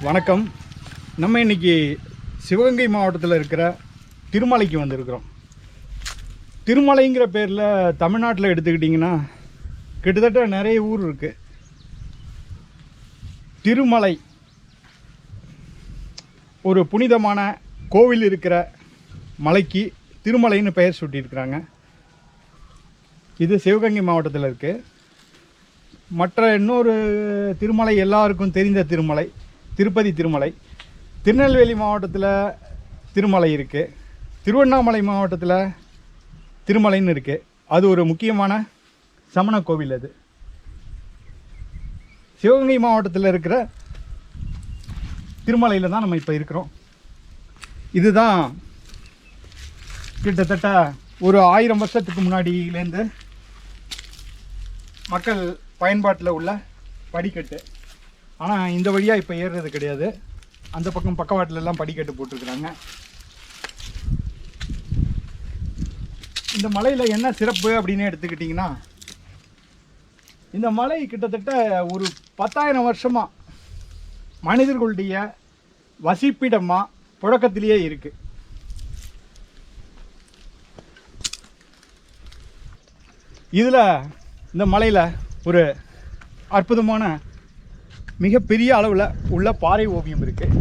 வணக்கம். நம்ம இன்னைக்கு சிவகங்கை மாவட்டத்தில் இருக்கிற திருமலைக்கு வந்திருக்கிறோம். திருமலைங்கிற பேரில் தமிழ்நாட்டில் எடுத்துக்கிட்டிங்கன்னா கிட்டத்தட்ட நிறைய ஊர் இருக்குது. திருமலை ஒரு புனிதமான கோவில் இருக்கிற மலைக்கு திருமலைன்னு பெயர் சூட்டியிருக்கிறாங்க. இது சிவகங்கை மாவட்டத்தில் இருக்குது. மற்ற இன்னொரு திருமலை எல்லாருக்கும் தெரிந்த திருமலை திருப்பதி திருமலை. திருநெல்வேலி மாவட்டத்தில் திருமலை இருக்குது. திருவண்ணாமலை மாவட்டத்தில் திருமலைன்னு இருக்குது. அது ஒரு முக்கியமான சமண கோவில். அது சிவகங்கை மாவட்டத்தில் இருக்கிற திருமலையில் தான் நம்ம இப்போ இருக்கிறோம். இதுதான் கிட்டத்தட்ட ஒரு 1000 வருஷத்துக்கு முன்னாடியிலேருந்து மக்கள் பயன்பாட்டில் உள்ள படிக்கட்டு. ஆனால் இந்த வழியாக இப்போ ஏறுறது கிடையாது. அந்த பக்கம் பக்கவாட்டிலெல்லாம் படிக்கட்டு போட்டிருக்கிறாங்க. இந்த மலையில் என்ன சிறப்பு அப்படின்னு எடுத்துக்கிட்டிங்கன்னா, இந்த மலை கிட்டத்தட்ட ஒரு 10,000 வருஷமாக மனிதர்களுடைய வசிப்பிடமாக புழக்கத்திலேயே இருக்குது. இதில் இந்த மலையில் ஒரு அற்புதமான மிகப்பெரிய அளவில் உள்ள பாறை ஓவியம் இருக்குது.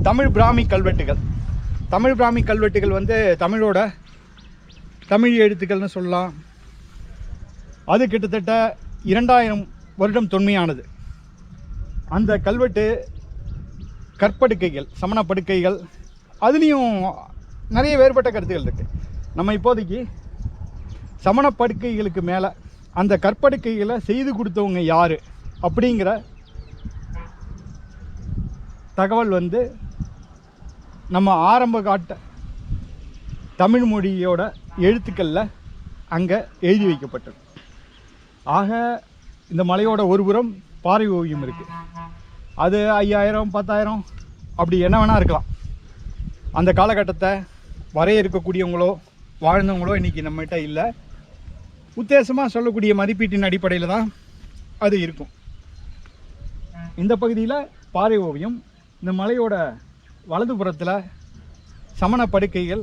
தமிழ் பிராமி கல்வெட்டுகள். தமிழ் பிராமி கல்வெட்டுகள் வந்து தமிழ் எழுத்துக்கள்னு சொல்லலாம். அது கிட்டத்தட்ட 2000 வருடம் தொன்மையானது. அந்த கல்வெட்டு கற்படுக்கைகள், சமண படுக்கைகள், அதுலேயும் நிறைய வேறுபட்ட கருத்துக்கள் இருக்குது. நம்ம இப்போதைக்கு சமண படுக்கைகளுக்கு மேலே அந்த கற்படுக்கைகளை செய்து கொடுத்தவங்க யார் அப்படிங்கிற தகவல் வந்து நம்ம ஆரம்ப காட்ட தமிழ் மொழியோட எழுத்துக்களில் அங்கே எழுதி வைக்கப்பட்டது. ஆக இந்த மலையோட ஒருபுறம் பாறை ஓவியம் இருக்குது. அது 5000 10,000 அப்படி என்ன வேணால் இருக்கலாம். அந்த காலகட்டத்தை வரைய இருக்கக்கூடியவங்களோ வாழ்ந்தவங்களோ இன்றைக்கி நம்மகிட்ட இல்லை. உத்தேசமாக சொல்லக்கூடிய மதிப்பீட்டின் அடிப்படையில் தான் அது இருக்கும். இந்த பகுதியில் பாறை ஓவியம். இந்த மலையோட வலதுபுறத்தில் சமண படுக்கைகள்,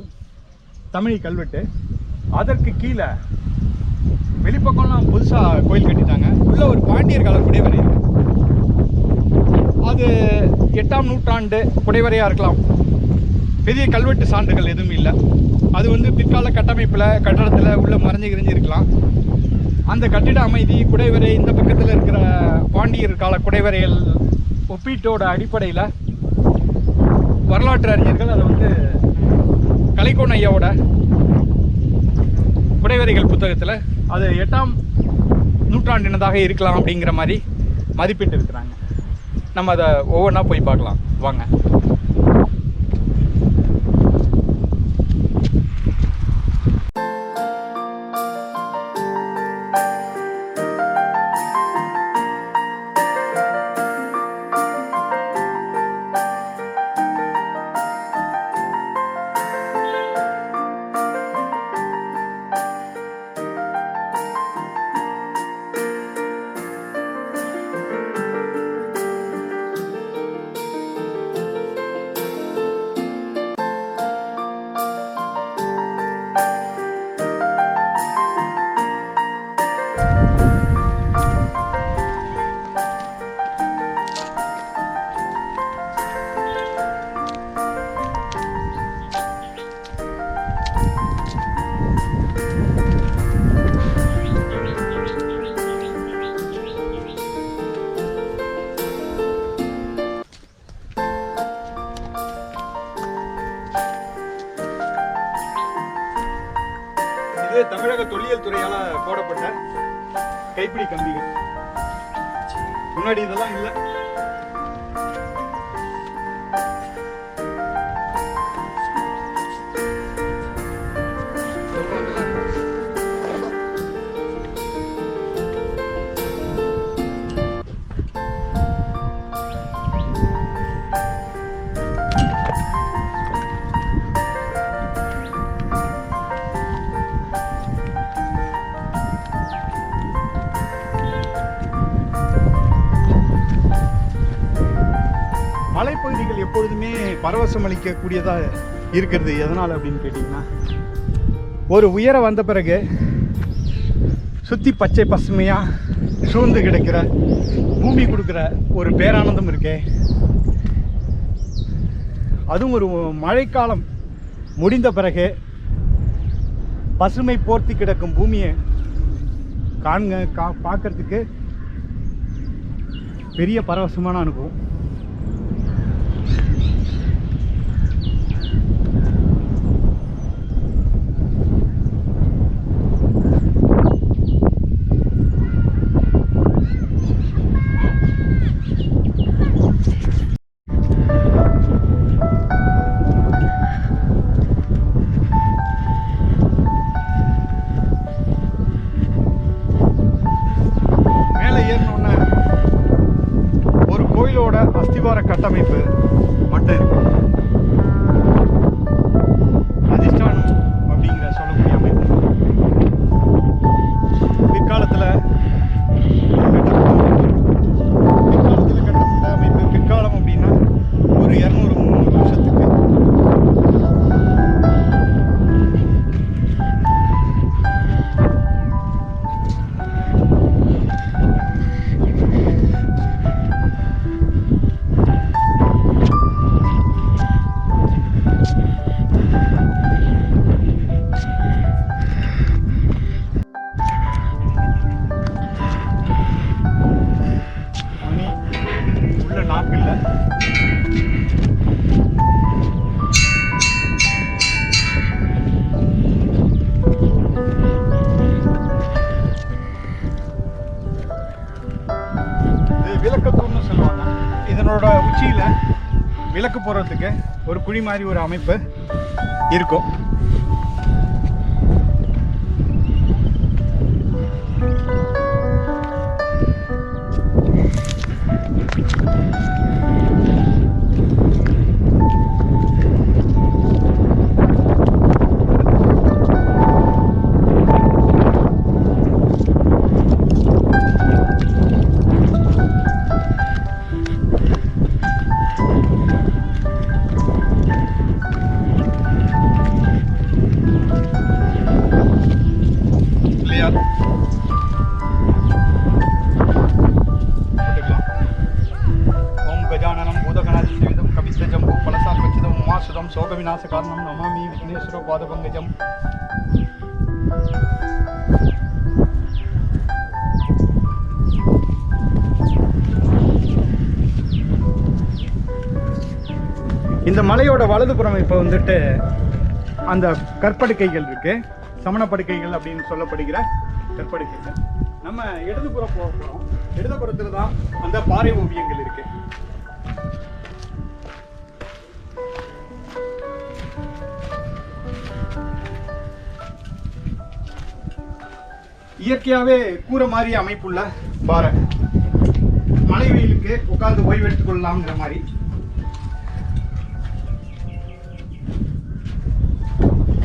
தமிழ் கல்வெட்டு. அதற்கு கீழே வெளிப்பக்கம்லாம் புதுசாக கோயில் கட்டிட்டாங்க. உள்ள ஒரு பாண்டியர் கால குடைவரை இருக்குது. அது 8ஆம் நூற்றாண்டு குடைவரையாக இருக்கலாம். பெரிய கல்வெட்டு சான்றுகள் எதுவும் இல்லை. அது வந்து பிற்கால கட்டடத்தில் உள்ள மறைஞ்சு இருக்கலாம். அந்த கட்டிட அமைதி, குடைவரை, இந்த பக்கத்தில் இருக்கிற பாண்டியர் கால குடைவரைகள் ஒப்பீட்டோட அடிப்படையில் வரலாற்று அறிஞர்கள் அதை வந்து கலைக்கோன் ஐயாவோட குடைவரைகள் புத்தகத்தில் அது 8ஆம் நூற்றாண்டினதாக இருக்கலாம் அப்படிங்கிற மாதிரி மதிப்பிட்டு இருக்கிறாங்க. நம்ம அதை ஒவ்வொன்றா போய் பார்க்கலாம் வாங்க. இது தமிழக தொல்லியல் துறையால் போடப்பட்ட கைப்பிடி கம்பிகள். முன்னாடி இதெல்லாம் இல்லை. மலைப்பகுதிகள் எப்பொழுதுமே பரவசம் அளிக்கக்கூடியதாக இருக்கிறது. எதனால் அப்படின்னு கேட்டிங்கன்னா, ஒரு உயர வந்த பிறகு சுற்றி பச்சை பசுமையாக சூழ்ந்து கிடக்கிற பூமி கொடுக்குற ஒரு பேரானந்தம் இருக்கே, அதுவும் ஒரு மழைக்காலம் முடிந்த பிறகு பசுமை போர்த்தி கிடக்கும் பூமியை பார்க்கறதுக்கு பெரிய பரவசமான அனுபவம். அஸ்திவார கட்டமைப்பு மட்டும் இருக்கு. அதிஷ்டானம் அப்படிங்கிற சொல்லக்கூடிய அமைப்பு பிற்காலத்தில் கட்டப்பட்ட அமைப்பு. பிற்காலம் அப்படின்னா ஒரு 200-300 வருஷத்துக்கு. விளக்கத்தூர்னு சொல்லுவாங்க. இதனோட உச்சியில் விளக்கு போடுறதுக்கு ஒரு குழி மாதிரி ஒரு அமைப்பு இருக்கும். சோக விநாச காரணம் நமாமி விக்னேஸ்வர பாத பங்கஜம். இந்த மலையோட வலதுபுறம் இப்போ வந்துட்டு அந்த கற்படுக்கைகள் இருக்கு, சமண படுக்கைகள் அப்படின்னு சொல்லப்படுகிற கற்படுக்கைகள். நம்ம இடதுபுறம் போக போகிறோம். இடதுபுறத்தில் தான் அந்த பாறை ஓவியங்கள் இருக்கு. இயற்கையாகவே கூரை மாதிரி அமைப்புள்ள பாறை, மழை வெயிலுக்கு உட்கார்ந்து ஓய்வு எடுத்துக் கொள்ளலாம்ங்கிற மாதிரி.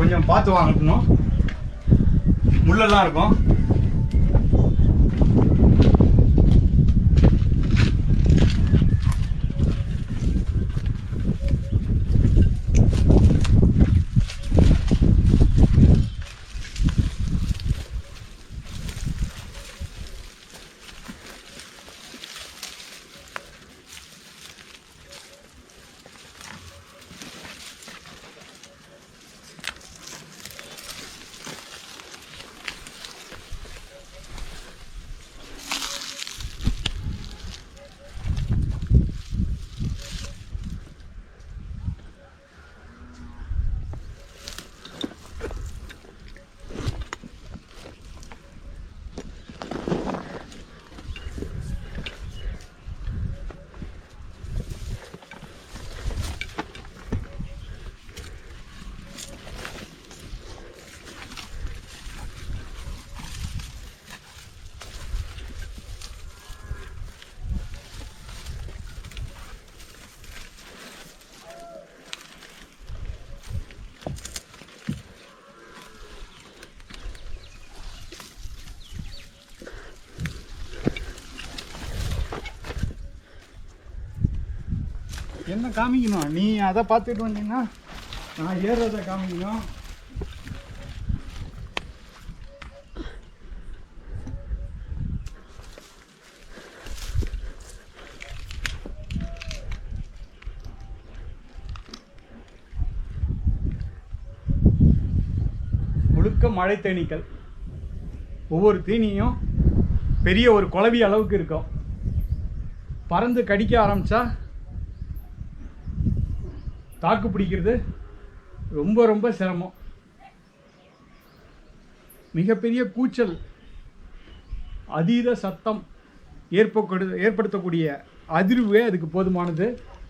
கொஞ்சம் பார்த்து வாங்கணும், முள்ளெல்லாம் இருக்கும். என்ன காமிக்கணும்? நீ அதை பார்த்துட்டு வந்தீங்கன்னா நான் ஏறுறதை காமிக்கணும். முழுக்க மழை தேனீக்கள். ஒவ்வொரு தீனியும் பெரிய ஒரு குளவி அளவுக்கு இருக்கும். பறந்து கடிக்க ஆரம்பித்தா தாக்கு பிடிக்கிறது ரொம்ப ரொம்ப சிரமம். மிகப்பெரிய கூச்சல், அதீத சத்தம் ஏற்படுத்தக்கூடிய அதிர்வே அதுக்கு போதுமானது.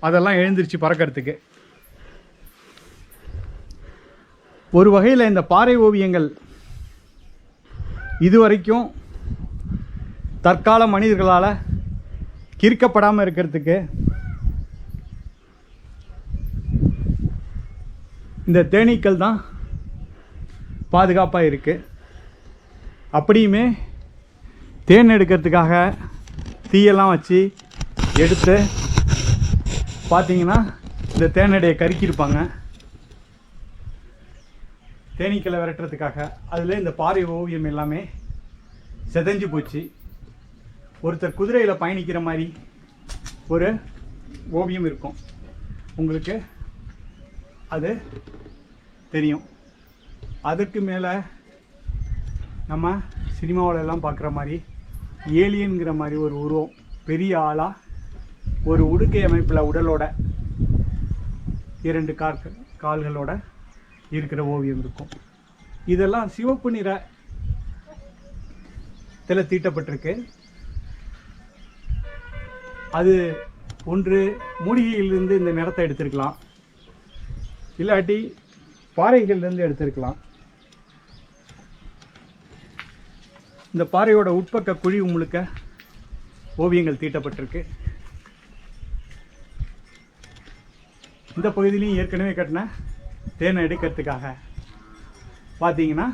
அதெல்லாம் எழுந்திருச்சு பறக்கிறதுக்கு. ஒரு வகையில் இந்த பாறை ஓவியங்கள் இதுவரைக்கும் தற்கால மனிதர்களால் கிறுக்கப்படாமல் இருக்கிறதுக்கு இந்த தேனீக்கள் தான் பாதுகாப்பாக இருக்குது. அப்படியுமே தேன் எடுக்கிறதுக்காக தீயெல்லாம் வச்சு எடுத்து பார்த்தீங்கன்னா இந்த தேனடையை கருக்கியிருப்பாங்க தேனீக்களை விரட்டுறதுக்காக. அதில் இந்த பாறை ஓவியம் எல்லாமே செதஞ்சு போச்சு. ஒருத்தர் குதிரையில் பயணிக்கிற மாதிரி ஒரு ஓவியம் இருக்கும், உங்களுக்கு அது தெரியும். அதுக்கு மேலே நம்ம சினிமாவில் எல்லாம் பார்க்குற மாதிரி ஏலியன்கிற மாதிரி ஒரு உருவம், பெரிய ஆளாக ஒரு உடுக்கை அமைப்பில் உடலோட 2 கால்களோட இருக்கிற ஓவியம் இருக்கும். இதெல்லாம் சிவப்பு நிறத்தில் தீட்டப்பட்டிருக்கு. அது ஒன்று மூலிகையிலிருந்து இந்த நிறத்தை எடுத்திருக்கலாம், இல்லாட்டி பாறைகள்லேருந்து எடுத்திருக்கலாம். இந்த பாறையோட உட்பக்க குழி முழுக்க ஓவியங்கள் தீட்டப்பட்டிருக்கு. இந்த பகுதியிலையும் ஏற்கனவே கட்டின தேனை எடுக்கிறதுக்காக பார்த்தீங்கன்னா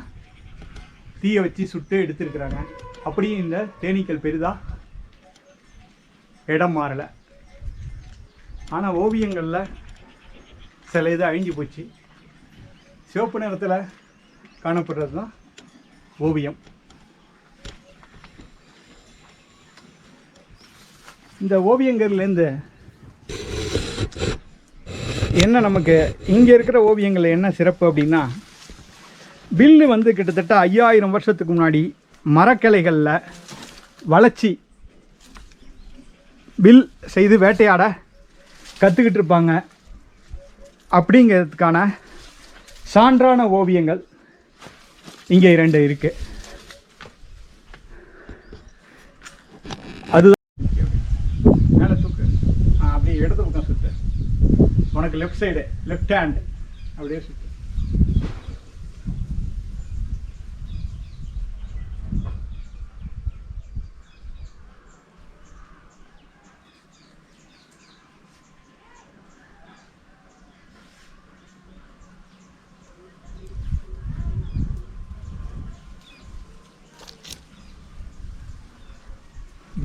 தீயை வச்சு சுட்டு எடுத்துருக்குறாங்க. அப்படியும் இந்த தேனீக்கள் பெரிதாக இடம் மாறலை. ஆனால் ஓவியங்களில் சில இது அழிஞ்சு போச்சு. சிவப்பு நிறத்தில் காணப்படுறது தான் ஓவியம். இந்த ஓவியங்கள்லேருந்து என்ன நமக்கு இங்கே இருக்கிற ஓவியங்களில் என்ன சிறப்பு அப்படின்னா, வில்லு வந்து கிட்டத்தட்ட 5000 வருஷத்துக்கு முன்னாடி மரக்கிளைகளில் வளைச்சி வில் செய்து வேட்டையாட கற்றுக்கிட்டு இருப்பாங்க அப்படிங்கிறதுக்கான சான்றான ஓவியங்கள் இங்கே 2 இருக்குது. அதுதான் மேலே தூக்கு, அப்படியே இடது பக்கம் சுற்று, உனக்கு லெஃப்ட் சைடு லெஃப்ட் ஹேண்ட் அப்படியே சுற்று.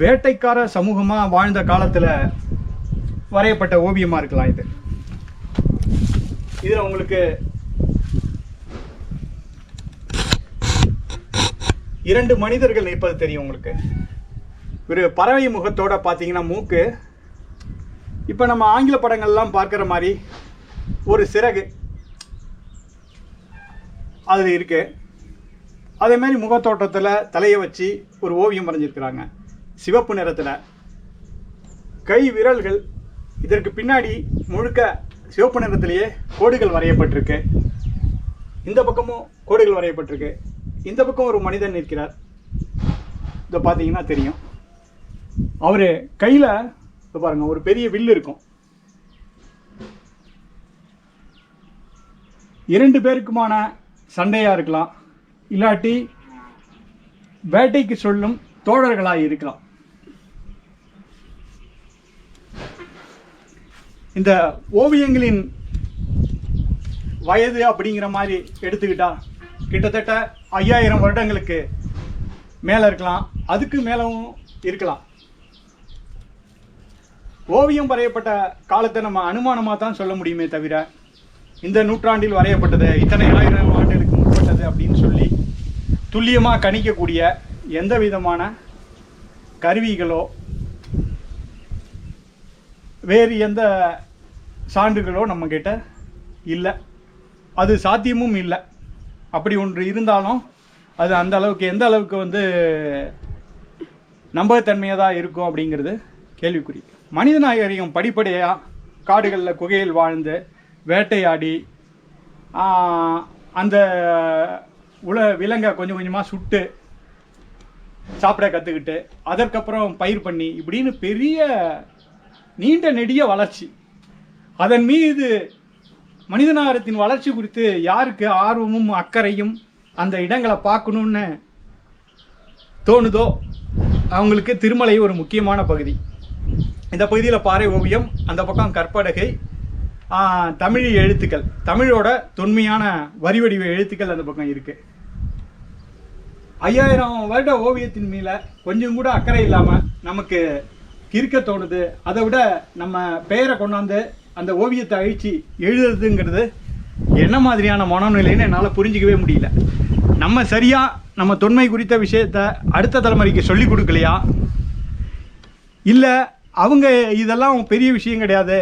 வேட்டைக்கார சமூகமாக வாழ்ந்த காலத்தில் வரையப்பட்ட ஓவியமாக இருக்கலாம் இது. இதில் உங்களுக்கு 2 மனிதர்கள் நிற்பது தெரியும். உங்களுக்கு ஒரு பறவை முகத்தோட பார்த்தீங்கன்னா மூக்கு, இப்போ நம்ம ஆங்கில படங்கள்லாம் பார்க்குற மாதிரி ஒரு சிறகு அதில் இருக்கு. அதே மாதிரி முகத்தோட்டத்தில் தலையை வச்சு ஒரு ஓவியம் வரைஞ்சிருக்கிறாங்க சிவப்பு நிறத்தில். கை விரல்கள் இதற்கு பின்னாடி முழுக்க சிவப்பு நிறத்திலேயே கோடுகள் வரையப்பட்டிருக்கு. இந்த பக்கமும் கோடுகள் வரையப்பட்டிருக்கு. இந்த பக்கம் ஒரு மனிதன் நிற்கிறார். இதை பார்த்தீங்கன்னா தெரியும். அவர் கையில் பாருங்க ஒரு பெரிய வில்லு இருக்கும். 2 பேருக்குமான சண்டையாக இருக்கலாம், இல்லாட்டி வேட்டைக்கு சொல்லும் தோழர்களாக இருக்கலாம். இந்த ஓவியங்களின் வயது அப்படிங்கிற மாதிரி எடுத்துக்கிட்டா கிட்டத்தட்ட 5000 வருடங்களுக்கு மேலே இருக்கலாம், அதுக்கு மேலவும் இருக்கலாம். ஓவியம் வரையப்பட்ட காலத்தை நம்ம அனுமானமாக தான் சொல்ல முடியுமே தவிர இந்த நூற்றாண்டில் வரையப்பட்டது, இத்தனை ஆயிரம் ஆண்டுகளுக்கு முற்பட்டது அப்படின்னு சொல்லி துல்லியமாக கணிக்கக்கூடிய எந்த விதமான கருவிகளோ வேறு எந்த சான்றுகளோ நம்மக்கிட்ட இல்லை. அது சாத்தியமும் இல்லை. அப்படி ஒன்று இருந்தாலும் அது அந்த அளவுக்கு எந்த அளவுக்கு வந்து நம்பகத்தன்மையாக தான் இருக்கும் அப்படிங்கிறது கேள்விக்குறி. மனித நாகரிகம் படிப்படியாக காடுகளில் குகையில் வாழ்ந்து வேட்டையாடி அந்த விலங்கை கொஞ்சம் கொஞ்சமாக சுட்டு சாப்பிட கற்றுக்கிட்டு அதற்கப்புறம் பயிர் பண்ணி இப்படின்னு பெரிய நீண்ட நெடிய வளர்ச்சி. அதன் மீது மனிதநாகரத்தின் வளர்ச்சி குறித்து யாருக்கு ஆர்வமும் அக்கறையும் அந்த இடங்களை பார்க்கணுன்னு தோணுதோ அவங்களுக்கு திருமலை ஒரு முக்கியமான பகுதி. இந்த பகுதியில் பாறை ஓவியம், அந்த பக்கம் கற்படகை, தமிழ் எழுத்துக்கள், தமிழோட தொன்மையான வரி வடிவ எழுத்துக்கள் அந்த பக்கம் இருக்குது. 5000 வருட ஓவியத்தின் மேலே கொஞ்சம் கூட அக்கறை இல்லாமல் நமக்கு இருக்க தோணுது. அதை விட நம்ம பெயரை கொண்டாந்து அந்த ஓவியத்தை அழிச்சு எழுதுறதுங்கிறது என்ன மாதிரியான மனநிலைன்னு என்னால் புரிஞ்சிக்கவே முடியல. நம்ம சரியாக நம்ம தொன்மை குறித்த விஷயத்தை அடுத்த தலைமுறைக்கு சொல்லி கொடுக்கலையா, இல்லை அவங்க இதெல்லாம் பெரிய விஷயம் கிடையாது,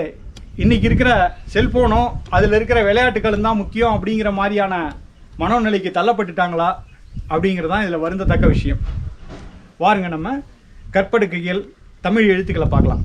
இன்றைக்கி இருக்கிற செல்ஃபோனோ அதில் இருக்கிற விளையாட்டுகளும் தான் முக்கியம் அப்படிங்கிற மாதிரியான மனோநிலைக்கு தள்ளப்பட்டுட்டாங்களா அப்படிங்கிறது தான் இதில் வருந்தத்தக்க விஷயம். வாருங்க நம்ம கற்படுக்கைகள் தமிழ் எழுத்துக்களை பார்க்கலாம்.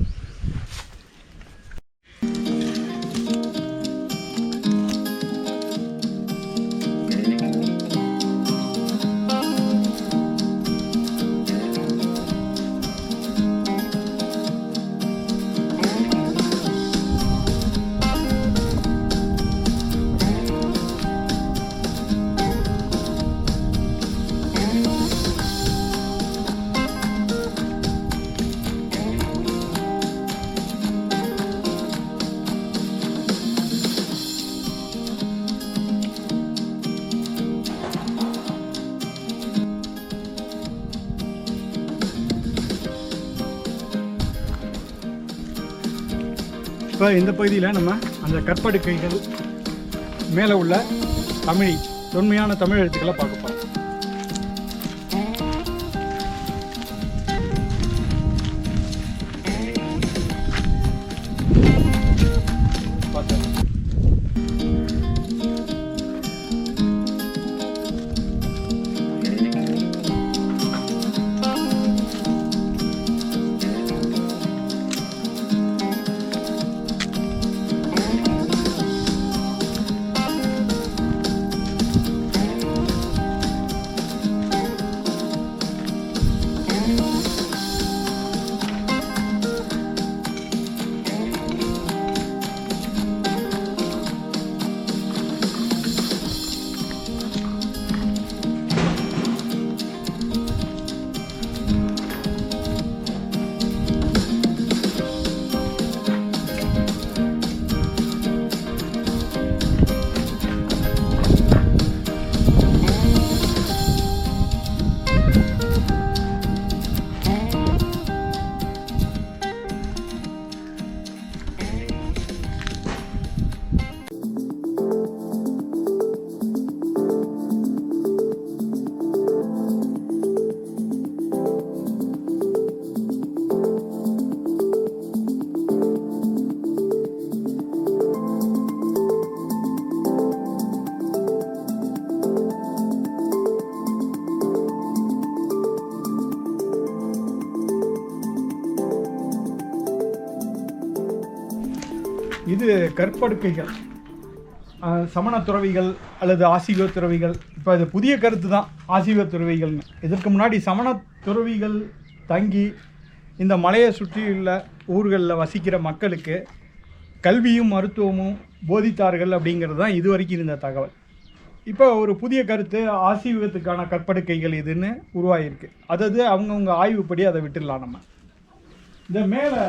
இப்போ இந்த பகுதியில் நம்ம அந்த கற்படுக்கைகள் மேலே உள்ள தமிழ் தொன்மையான தமிழ் எழுத்துக்களை பார்க்க போகிறோம். இது கற்படுக்கைகள், சமண துறவிகள் அல்லது ஆசீவ துறவிகள். இப்போ இது புதிய கருத்து தான் ஆசீவ துறவிகள்னு. இதற்கு முன்னாடி சமண துறவிகள் தங்கி இந்த மலையை சுற்றியுள்ள ஊர்களில் வசிக்கிற மக்களுக்கு கல்வியும் மருத்துவமும் போதித்தார்கள் அப்படிங்கிறது தான் இது வரைக்கும் இருந்த தகவல். இப்போ ஒரு புதிய கருத்து ஆசீவகத்துக்கான கற்படுக்கைகள் இதுன்னு உருவாகிருக்கு. அதாவது அவங்கவுங்க ஆய்வுப்படி அதை விட்டுடலாம். நம்ம இந்த மேலே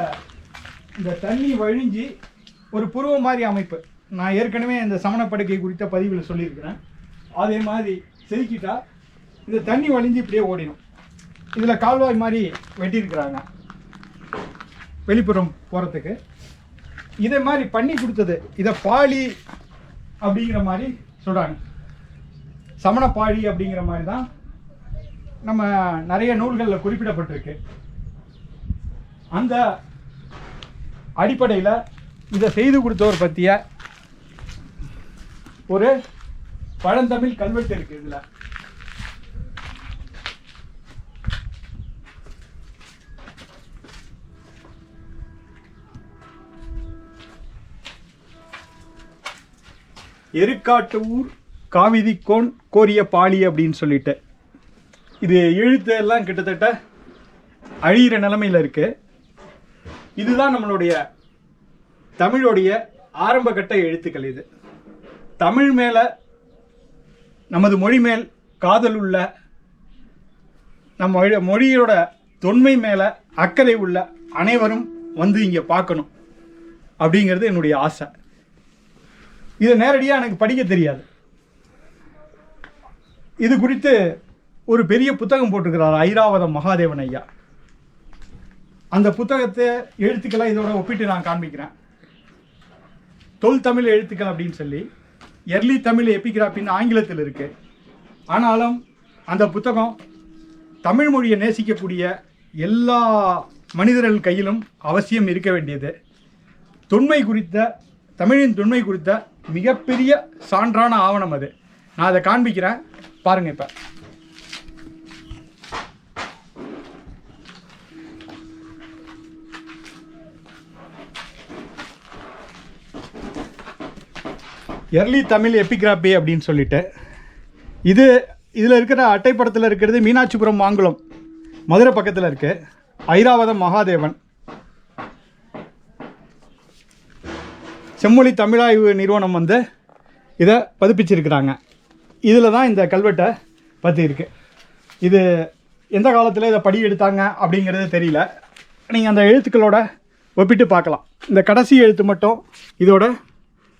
இந்த தண்ணி வழிஞ்சி ஒரு புருவ மாதிரி அமைப்பு, நான் ஏற்கனவே இந்த சமணப்படுக்கை குறித்த பதிவில் சொல்லியிருக்கிறேன். அதே மாதிரி செதுக்கிட்டா இந்த தண்ணி வழிஞ்சு இப்படியே ஓடிடும். இதில் கால்வாய் மாதிரி வெட்டியிருக்கிறாங்க. வெளிப்புறம் போகிறதுக்கு. இதே மாதிரி பண்ணி கொடுத்தது இதை பாளி அப்படிங்கிற மாதிரி சொல்கிறாங்க. சமண பாழி அப்படிங்கிற மாதிரி தான் நம்ம நிறைய நூல்களில் குறிப்பிடப்பட்டிருக்கு. அந்த அடிப்படையில் இதை செய்து கொடுத்தவர் பற்றிய ஒரு பழந்தமிழ் கல்வெட்டு இருக்கு. இதில் எருக்காட்டு ஊர் காவிதிக்கோன் கோரிய பாளி அப்படின்னு சொல்லிட்டு இது எழுத்து எல்லாம் கிட்டத்தட்ட அழிகிற நிலைமையில் இருக்கு. இதுதான் நம்மளுடைய தமிழுடைய ஆரம்ப கட்ட எழுத்துக்கள். இது தமிழ் மேல, நமது மொழி மேல் காதல் உள்ள, நம்ம மொழியோட தொன்மை மேல அக்கறை உள்ள அனைவரும் வந்து இங்கே பார்க்கணும் அப்படிங்கிறது என்னுடைய ஆசை. இது நேரடியாக எனக்கு படிக்க தெரியாது. இது குறித்து ஒரு பெரிய புத்தகம் போட்டிருக்கிறார் ஐராவதம் மகாதேவன் ஐயா. அந்த புத்தகத்தை எழுத்துக்களை இதோட ஒப்பிட்டு நான் காண்பிக்கிறேன். தொல் தமிழ் எழுத்துக்கள் அப்படின்னு சொல்லி எர்லி தமிழ் எபிகிராஃபின்னு ஆங்கிலத்தில் இருக்கு. ஆனாலும் அந்த புத்தகம் தமிழ் மொழியை நேசிக்கக்கூடிய எல்லா மனிதர்கள் கையிலும் அவசியம் இருக்க வேண்டியது. தொன்மை குறித்த, தமிழின் தொன்மை குறித்த மிகப்பெரிய சான்றான ஆவணம் அது. நான் அதை காண்பிக்கிறேன் பாருங்க. இப்போ எர்லி தமிழ் எபிகிராபி அப்படின்னு சொல்லிட்டு இதில் இருக்கிற அட்டைப்படத்தில் இருக்கிறது மீனாட்சிபுரம் மாங்குளம் மதுரை பக்கத்தில் இருக்கு. ஐராவதம் மகாதேவன் செம்மொழி தமிழாய்வு நிறுவனம் வந்து இதை பதிப்பிச்சிருக்கிறாங்க. இதில் தான் இந்த கல்வெட்டை பற்றி இருக்கு. இது எந்த காலத்தில் இதை படி எடுத்தாங்க அப்படிங்கிறது தெரியல. நீங்கள் அந்த எழுத்துக்களோட ஒப்பிட்டு பார்க்கலாம். இந்த கடைசி எழுத்து மட்டும் இதோட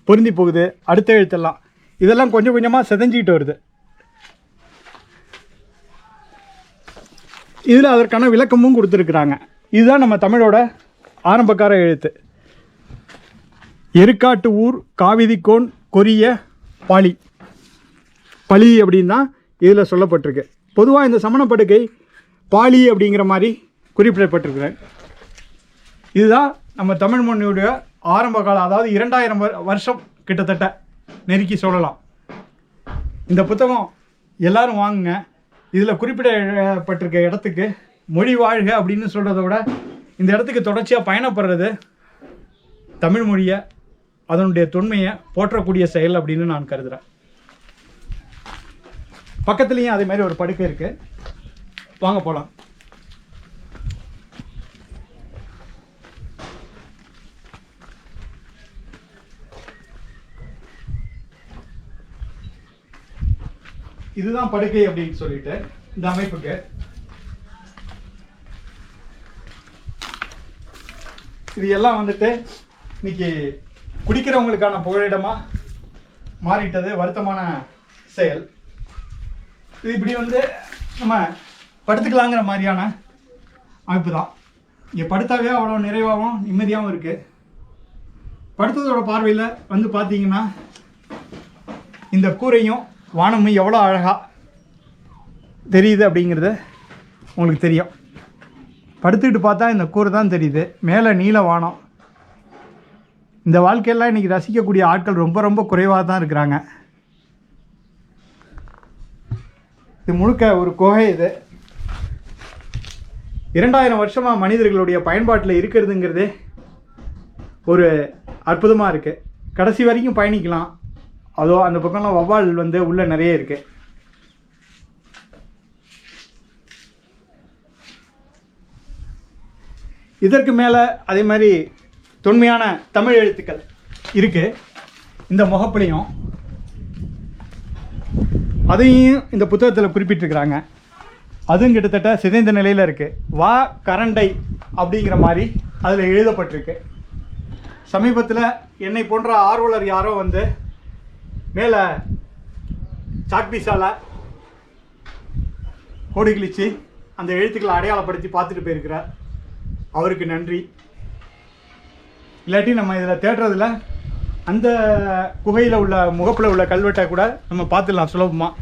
பொருந்தி போகுது. அடுத்த எழுத்தெல்லாம் இதெல்லாம் கொஞ்சம் கொஞ்சமாக செதஞ்சிக்கிட்டு வருது. இதில் அதற்கான விளக்கமும் கொடுத்துருக்குறாங்க. இதுதான் நம்ம தமிழோட ஆரம்பக்கார எழுத்து. எருக்காட்டு ஊர் காவிதிக்கோன் கொரிய பாளி பளி அப்படின்னு தான் இதில் சொல்லப்பட்டிருக்கு. பொதுவாக இந்த சமணப்படுக்கை பாளி அப்படிங்கிற மாதிரி குறிப்பிடப்பட்டிருக்கிறேன். இதுதான் நம்ம தமிழ் மொழியுடைய ஆரம்ப காலம், அதாவது 2000 வருஷம் கிட்டத்தட்ட நெருக்கி சொல்லலாம். இந்த புத்தகம் எல்லாரும் வாங்குங்க. இதில் குறிப்பிடப்பட்டிருக்க இடத்துக்கு மொழி வாழ்க அப்படின்னு சொல்கிறத விட இந்த இடத்துக்கு தொடர்ச்சியாக பயணப்படுறது தமிழ் மொழியை, அதனுடைய தொன்மையை போற்றக்கூடிய செயல் அப்படின்னு நான் கருதுகிறேன். பக்கத்துலேயும் அதே மாதிரி ஒரு படுக்கை இருக்குது. வாங்க போகலாம். இதுதான் படுக்கை அப்படின்னு சொல்லிட்டு இந்த அமைப்புக்கு இது எல்லாம் வந்துட்டு இன்னைக்கு குடிக்கிறவங்களுக்கான புகலிடமா மாறிட்டது. வருத்தமான செயல். இது இப்படி வந்து நம்ம படுத்துக்கலாங்கிற மாதிரியான அமைப்பு தான். இங்கே படுத்தாவே அவ்வளோ நிறைவாகவும் நிம்மதியாகவும் இருக்குது. படுத்ததோட பார்வையில் வந்து பார்த்தீங்கன்னா இந்த கூரையும் வானமும் எவ்வளோ அழகாக தெரியுது அப்படிங்கிறது உங்களுக்கு தெரியும். படுத்துக்கிட்டு பார்த்தா இந்த கூரை தான் தெரியுது, மேலே நீல வானம். இந்த வாழ்க்கையெல்லாம் இன்றைக்கி ரசிக்கக்கூடிய ஆட்கள் ரொம்ப ரொம்ப குறைவாக தான் இருக்கிறாங்க. இது முழுக்க ஒரு குகை. இது 2000 வருஷமாக மனிதர்களுடைய பயன்பாட்டில் இருக்கிறதுங்கிறதே ஒரு அற்புதமாக இருக்குது. கடைசி வரைக்கும் பயணிக்கலாம். அதோ அந்த பக்கம்லாம் வவ்வால் வந்து உள்ள நிறைய இருக்கு. இதற்கு மேலே அதே மாதிரி தொன்மையான தமிழ் எழுத்துக்கள் இருக்கு இந்த முகப்புலையும். அதையும் இந்த புத்தகத்தில் குறிப்பிட்டிருக்கிறாங்க. அதுவும் கிட்டத்தட்ட சிதைந்த நிலையில் இருக்குது. வா கரண்டை அப்படிங்கிற மாதிரி அதில் எழுதப்பட்டிருக்கு. சமீபத்தில் என்னை போன்ற ஆர்வலர் யாரோ வந்து மேலே சாக்பீஸால் கோடி கிழிச்சு அந்த எழுத்துக்களை அடையாளப்படுத்தி பார்த்துட்டு போயிருக்கிறார். அவருக்கு நன்றி. இல்லாட்டி நம்ம இதில் தேடுறதுல அந்த குகையில் உள்ள முகப்பில் உள்ள கல்வெட்டை கூட நம்ம பார்த்துடலாம் சுலபமாக.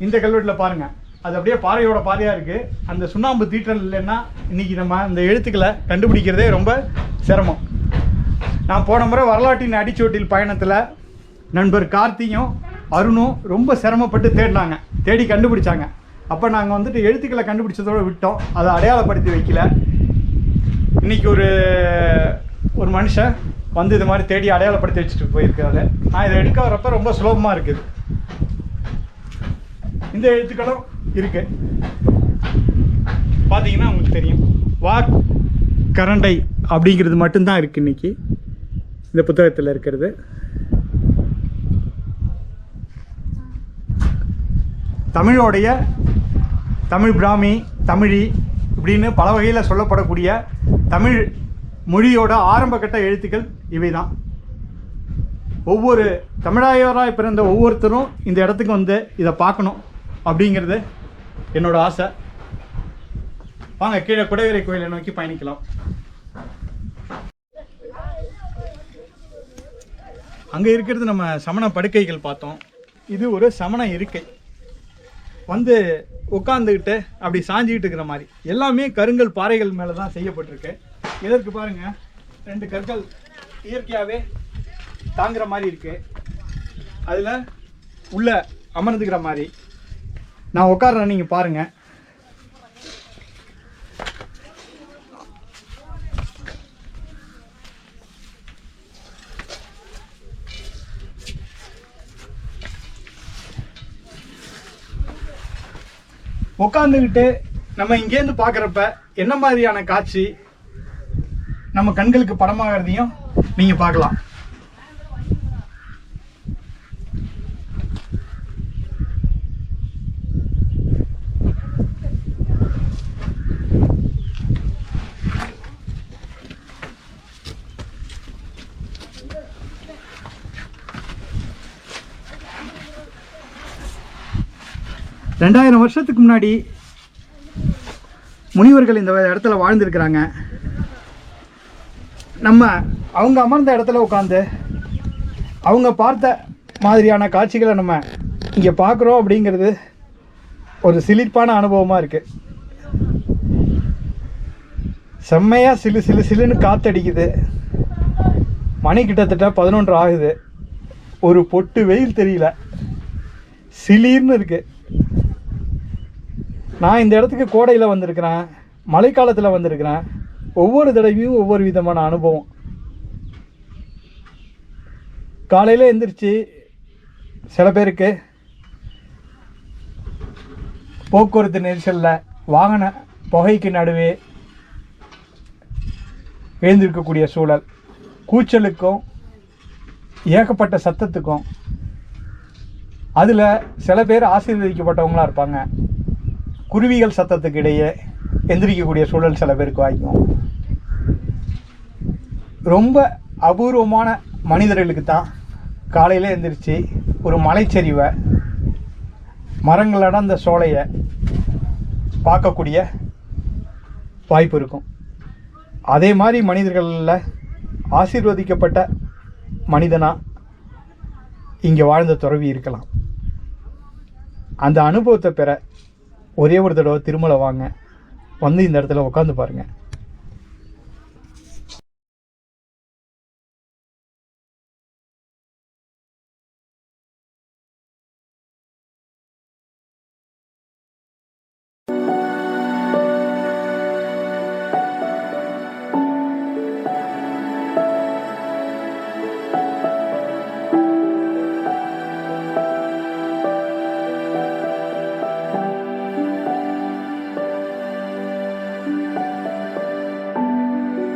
இந்த கல்வெட்டில் பாருங்கள், அது அப்படியே பாறையோட பாறையாக இருக்குது. அந்த சுண்ணாம்பு தீட்டல் இல்லைன்னா இன்றைக்கி நம்ம அந்த எழுத்துக்களை கண்டுபிடிக்கிறதே ரொம்ப சிரமம். நான் போன முறை வரலாற்றின் அடிச்சுவட்டில் பயணத்தில் நண்பர் கார்த்தியும் அருணும் ரொம்ப சிரமப்பட்டு தேடினாங்க, தேடி கண்டுபிடிச்சாங்க. அப்போ நாங்கள் வந்துட்டு எழுத்துக்களை கண்டுபிடிச்சதோடு விட்டோம், அதை அடையாளப்படுத்தி வைக்கல. இன்றைக்கி ஒரு மனுஷன் வந்து இது மாதிரி தேடி அடையாளப்படுத்தி வச்சுட்டு போயிருக்காரு. நான் இதை எடுக்க வரப்போ ரொம்ப சுலபமாக இருக்குது. இந்த எழுத்துக்களும் இருக்குது, பார்த்தீங்கன்னா உங்களுக்கு தெரியும். வாக் கரண்டை அப்படிங்கிறது மட்டும்தான் இருக்குது இன்றைக்கி இந்த புத்தகத்தில் இருக்கிறது. தமிழோடைய தமிழ் பிராமி, தமிழி இப்படின்னு பல வகையில் சொல்லப்படக்கூடிய தமிழ் மொழியோட ஆரம்பகட்ட எழுத்துக்கள் இவை தான். ஒவ்வொரு தமிழாயவராக பிறந்த ஒவ்வொருத்தரும் இந்த இடத்துக்கு வந்து இதை பார்க்கணும் அப்படிங்கிறது என்னோட ஆசை. வாங்க கீழே குடைவரை கோயிலை நோக்கி பயணிக்கலாம். அங்கே இருக்கிறது நம்ம சமண படுக்கைகள் பார்த்தோம். இது ஒரு சமண இருக்கை, வந்து உட்காந்துக்கிட்டு அப்படி சாஞ்சிக்கிட்டு இருக்கிற மாதிரி. எல்லாமே கருங்கல் பாறைகள் மேலே தான் செய்யப்பட்டிருக்கு. இதற்கு பாருங்கள், 2 கற்கள் இயற்கையாகவே தாங்குகிற மாதிரி இருக்குது. அதில் உள்ள அமர்ந்துக்கிற மாதிரி நான் உட்கார்றேன், நீங்கள் பாருங்கள். உட்காந்துக்கிட்டு நம்ம இங்கேருந்து பார்க்குறப்ப என்ன மாதிரியான காட்சி நம்ம கண்களுக்கு படமாகிறதையும் நீங்கள் பார்க்கலாம். ரெண்டாயிரம் வருஷத்துக்கு முன்னாடி முனிவர்கள் இந்த இடத்துல வாழ்ந்துருக்கிறாங்க. அவங்க அமர்ந்த இடத்துல உட்காந்து அவங்க பார்த்த மாதிரியான காட்சிகளை நம்ம இங்கே பார்க்குறோம் அப்படிங்கிறது ஒரு சிலிர்ப்பான அனுபவமாக இருக்குது. செம்மையாக சிலுன்னு காற்றடிக்குது. மணி கிட்டத்தட்ட 11 ஆகுது. ஒரு பொட்டு வெயில் தெரியல, சிலிர்னு இருக்குது. நான் இந்த இடத்துக்கு கோடையில் வந்திருக்கிறேன், மழைக்காலத்தில் வந்திருக்கிறேன். ஒவ்வொரு தடவையும் ஒவ்வொரு விதமான அனுபவம். காலையில் எழுந்திரிச்சு சில பேருக்கு போக்குவரத்து நெரிசலில் வாகன புகைக்கு நடுவே எழுந்திருக்கக்கூடிய சூழல், கூச்சலுக்கும் ஏகப்பட்ட சத்தத்துக்கும். அதில் சில பேர் ஆசீர்வதிக்கப்பட்டவங்களாக இருப்பாங்க. குருவிகள் சத்தத்துக்கு இடையே எந்திரிக்கக்கூடிய சூழல் சில பேருக்கு வாய்க்கும். ரொம்ப அபூர்வமான மனிதர்களுக்கு தான் காலையில் எந்திரிச்சு ஒரு மலைச்சரிவை, மரங்கள் அடர்ந்த சோலையை பார்க்கக்கூடிய வாய்ப்பு இருக்கும். அதே மாதிரி மனிதர்களில் ஆசீர்வதிக்கப்பட்ட மனிதனாக இங்கே வாழ்ந்த துறவி இருக்கலாம். அந்த அனுபவத்தை பெற ஒரே ஒரு தடவை திருமலை வாங்க, வந்து இந்த இடத்துல உட்காந்து பாருங்கள்.